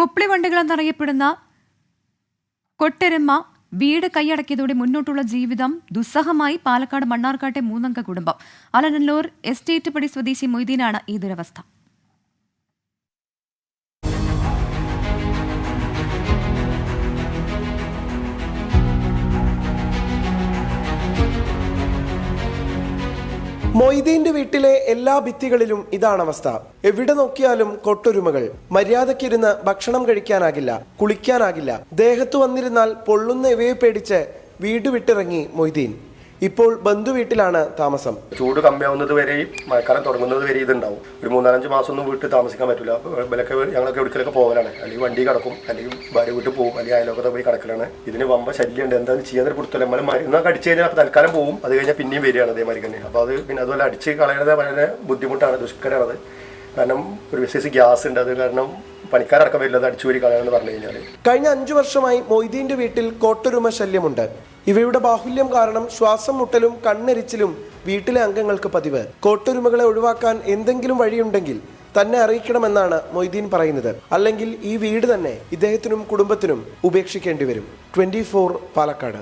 മുപ്പിളിവണ്ടികളെന്നറിയപ്പെടുന്ന കൊട്ടെരുമ വീട് കൈയടക്കിയതോടെ മുന്നോട്ടുള്ള ജീവിതം ദുസ്സഹമായി പാലക്കാട് മണ്ണാർക്കാട്ടെ 3 കുടുംബം. അലനല്ലൂർ എസ്റ്റേറ്റ് പടി സ്വദേശി മൊയ്തീനാണ് ഈ ദുരവസ്ഥ. മൊയ്തീന്റെ വീട്ടിലെ എല്ലാ ഭിത്തികളിലും ഇതാണ് അവസ്ഥ. എവിടെ നോക്കിയാലും കൊട്ടൊരുമകൾ. മര്യാദക്കിരുന്ന് ഭക്ഷണം കഴിക്കാനാകില്ല, കുളിക്കാനാകില്ല. ദേഹത്ത് വന്നിരുന്നാൽ പൊള്ളുന്ന ഇവയെ പേടിച്ച് വീട് വിട്ടിറങ്ങി മൊയ്തീൻ. ഇപ്പോൾ ബന്ധുവീട്ടിലാണ് താമസം. ചൂട് കമ്മിയാവുന്നത് വരെയും മഴക്കാലം തുടങ്ങുന്നത് വരെ ഇതുണ്ടാവും. ഒരു 3-4 മാസം ഒന്നും വീട്ടിൽ താമസിക്കാൻ പറ്റില്ല. വിലക്ക് ഞങ്ങളൊക്കെ എവിടേക്കൊക്കെ പോകലാണ്. അല്ലെങ്കിൽ വണ്ടി കിടക്കും, അല്ലെങ്കിൽ ഭാര്യ വീട്ടിൽ പോകും, അല്ലെങ്കിൽ അയലോക്കത്തെ പോയി കിടക്കലാണ്. ഇതിന് വമ്പ ശല്യമുണ്ട്. എന്താണെന്ന് ചെയ്യാൻ കൊടുത്തല്ല. നമ്മൾ മരുന്നൊക്കെ അടിച്ചു കഴിഞ്ഞാൽ തൽക്കാലം പോകും, അത് കഴിഞ്ഞാൽ പിന്നെയും വരികയാണ് അതേമാതിരി തന്നെ. അപ്പോൾ അത് പിന്നെ അതുപോലെ അടിച്ച് കളയുന്നത് വളരെ ബുദ്ധിമുട്ടാണ്, ദുഷ്കരമാണത്. കാരണം ഒരു വിശേഷിച്ച് ഗ്യാസ് ഉണ്ട്, അത് കാരണം പണിക്കാരടക്കം വരില്ല, അത് അടിച്ചു വരി കളയാമെന്ന് പറഞ്ഞു കഴിഞ്ഞാൽ. കഴിഞ്ഞ 5 വർഷമായി മൊയ്തീന്റെ വീട്ടിൽ കോട്ടൊരുമ ശല്യമുണ്ട്. ഇവയുടെ ബാഹുല്യം കാരണം ശ്വാസം മുട്ടലും കണ്ണെരിച്ചിലും വീട്ടിലെ അംഗങ്ങൾക്ക് പതിവ്. കോട്ടൊരുമകളെ ഒഴിവാക്കാൻ എന്തെങ്കിലും വഴിയുണ്ടെങ്കിൽ തന്നെ അറിയിക്കണമെന്നാണ് മൊയ്തീൻ പറയുന്നത്. അല്ലെങ്കിൽ ഈ വീട് തന്നെ ഇദ്ദേഹത്തിനും കുടുംബത്തിനും ഉപേക്ഷിക്കേണ്ടി വരും. 24 പാലക്കാട്.